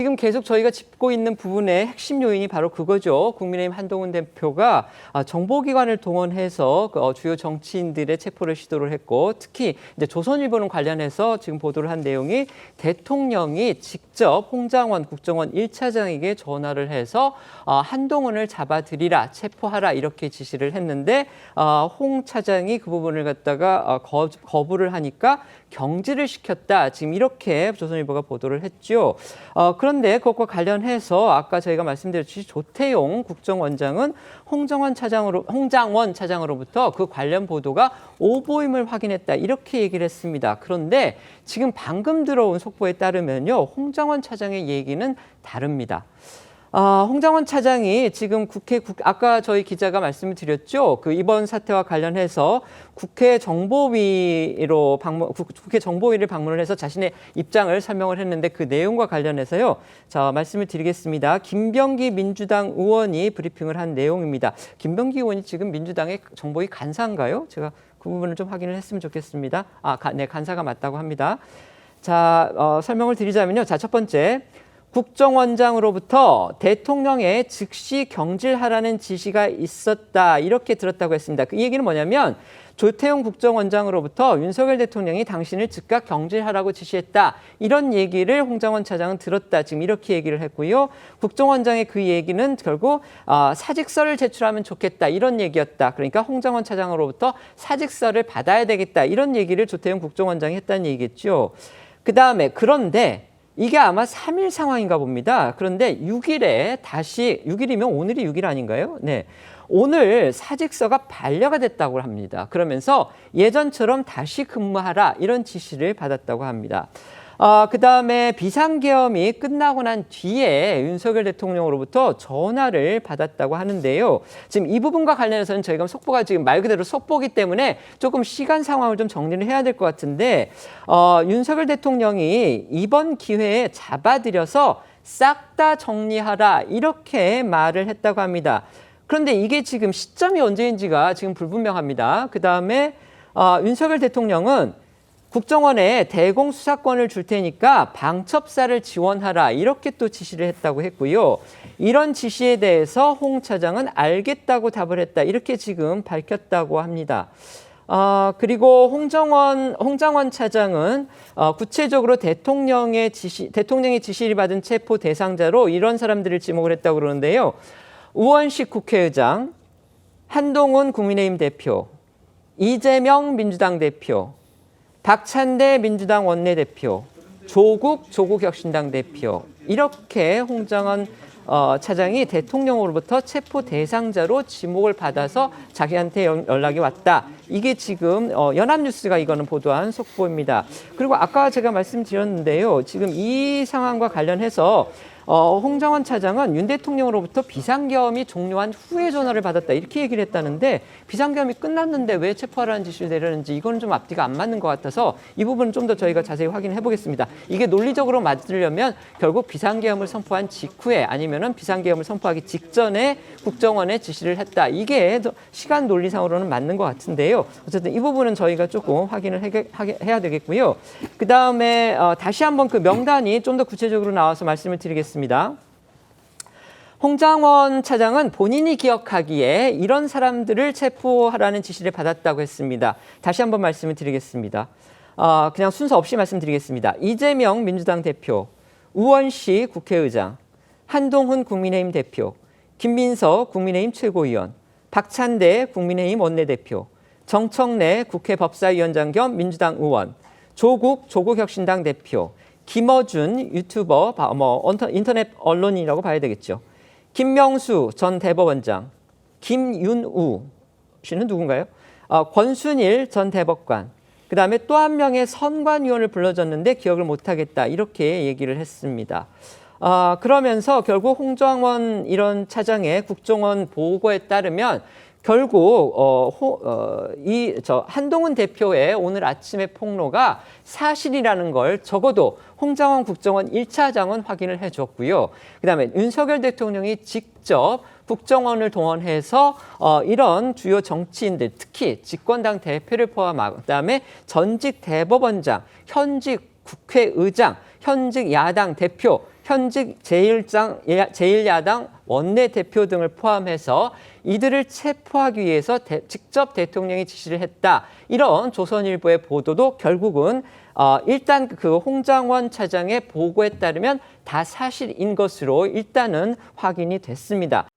지금 계속 저희가 짚고 있는 부분의 핵심 요인이 바로 그거죠. 국민의힘 한동훈 대표가 정보기관을 동원해서 주요 정치인들의 체포를 시도를 했고, 특히 이제 조선일보는 관련해서 지금 보도를 한 내용이 대통령이 직접 홍장원 국정원 1차장에게 전화를 해서 한동훈을 잡아들이라, 체포하라 이렇게 지시를 했는데 홍 차장이 그 부분을 갖다가 거부를 하니까 경질을 시켰다. 지금 이렇게 조선일보가 보도를 했죠. 그런데 그것과 관련해서 아까 저희가 말씀드렸듯이 조태용 국정원장은 홍장원 차장으로부터 그 관련 보도가 오보임을 확인했다. 이렇게 얘기를 했습니다. 그런데 지금 방금 들어온 속보에 따르면요, 홍장원 차장의 얘기는 다릅니다. 홍장원 차장이 지금 아까 저희 기자가 말씀을 드렸죠. 그 이번 사태와 관련해서 국회 정보위를 방문을 해서 자신의 입장을 설명을 했는데 그 내용과 관련해서요. 자, 말씀을 드리겠습니다. 김병기 민주당 의원이 브리핑을 한 내용입니다. 김병기 의원이 지금 민주당의 정보위 간사인가요? 제가 그 부분을 좀 확인을 했으면 좋겠습니다. 네, 간사가 맞다고 합니다. 자, 설명을 드리자면요. 자, 첫 번째. 국정원장으로부터 대통령의 즉시 경질하라는 지시가 있었다. 이렇게 들었다고 했습니다. 그 얘기는 뭐냐면 조태용 국정원장으로부터 윤석열 대통령이 당신을 즉각 경질하라고 지시했다. 이런 얘기를 홍장원 차장은 들었다. 지금 이렇게 얘기를 했고요. 국정원장의 그 얘기는 결국 사직서를 제출하면 좋겠다. 이런 얘기였다. 그러니까 홍장원 차장으로부터 사직서를 받아야 되겠다. 이런 얘기를 조태용 국정원장이 했다는 얘기겠죠. 그런데 이게 아마 3일 상황인가 봅니다. 그런데 6일이면 오늘이 6일 아닌가요? 네. 오늘 사직서가 반려가 됐다고 합니다. 그러면서 예전처럼 다시 근무하라 이런 지시를 받았다고 합니다. 그다음에 비상계엄이 끝나고 난 뒤에 윤석열 대통령으로부터 전화를 받았다고 하는데요. 지금 이 부분과 관련해서는 저희가 속보가 지금 말 그대로 속보기 때문에 조금 시간 상황을 좀 정리를 해야 될 것 같은데 윤석열 대통령이 이번 기회에 잡아들여서 싹 다 정리하라 이렇게 말을 했다고 합니다. 그런데 이게 지금 시점이 언제인지가 지금 불분명합니다. 그다음에 윤석열 대통령은 국정원에 대공 수사권을 줄 테니까 방첩사를 지원하라 이렇게 또 지시를 했다고 했고요. 이런 지시에 대해서 홍 차장은 알겠다고 답을 했다 이렇게 지금 밝혔다고 합니다. 그리고 홍장원 차장은 구체적으로 대통령이 지시를 받은 체포 대상자로 이런 사람들을 지목을 했다고 그러는데요. 우원식 국회의장, 한동훈 국민의힘 대표, 이재명 민주당 대표, 박찬대 민주당 원내대표, 조국혁신당 대표 이렇게 홍장원 차장이 대통령으로부터 체포 대상자로 지목을 받아서 자기한테 연락이 왔다. 이게 지금 연합뉴스가 이거는 보도한 속보입니다. 그리고 아까 제가 말씀드렸는데요. 지금 이 상황과 관련해서 홍장원 차장은 윤 대통령으로부터 비상계엄이 종료한 후에 전화를 받았다 이렇게 얘기를 했다는데 비상계엄이 끝났는데 왜 체포하라는 지시를 내렸는지 이건 좀 앞뒤가 안 맞는 것 같아서 이 부분은 좀 더 저희가 자세히 확인해 보겠습니다. 이게 논리적으로 맞으려면 결국 비상계엄을 선포한 직후에 아니면은 비상계엄을 선포하기 직전에 국정원에 지시를 했다. 이게 시간 논리상으로는 맞는 것 같은데요. 어쨌든 이 부분은 저희가 조금 확인을 해야 되겠고요. 그 다음에 다시 한번 그 명단이 좀 더 구체적으로 나와서 말씀을 드리겠습니다. 홍장원 차장은 본인이 기억하기에 이런 사람들을 체포하라는 지시를 받았다고 했습니다. 다시 한번 말씀을 드리겠습니다. 그냥 순서 없이 말씀드리겠습니다. 이재명 민주당 대표, 우원식 국회의장, 한동훈 국민의힘 대표, 김민석 국민의힘 최고위원, 박찬대 국민의힘 원내대표, 정청래 국회 법사위원장 겸 민주당 의원, 조국혁신당 대표, 김어준 유튜버, 인터넷 언론인이라고 봐야 되겠죠. 김명수 전 대법원장, 김윤우 씨는 누군가요? 권순일 전 대법관, 그 다음에 또 한 명의 선관위원을 불러줬는데 기억을 못하겠다 이렇게 얘기를 했습니다. 그러면서 결국 홍장원 이런 차장의 국정원 보고에 따르면 결국 한동훈 대표의 오늘 아침의 폭로가 사실이라는 걸 적어도 홍장원 국정원 1차장은 확인을 해줬고요. 그다음에 윤석열 대통령이 직접 국정원을 동원해서 이런 주요 정치인들, 특히 집권당 대표를 포함하고 그다음에 전직 대법원장, 현직 국회의장, 현직 야당 대표, 현직 제1야당 원내대표 등을 포함해서 이들을 체포하기 위해서 직접 대통령이 지시를 했다. 이런 조선일보의 보도도 결국은 일단 그 홍장원 차장의 보고에 따르면 다 사실인 것으로 일단은 확인이 됐습니다.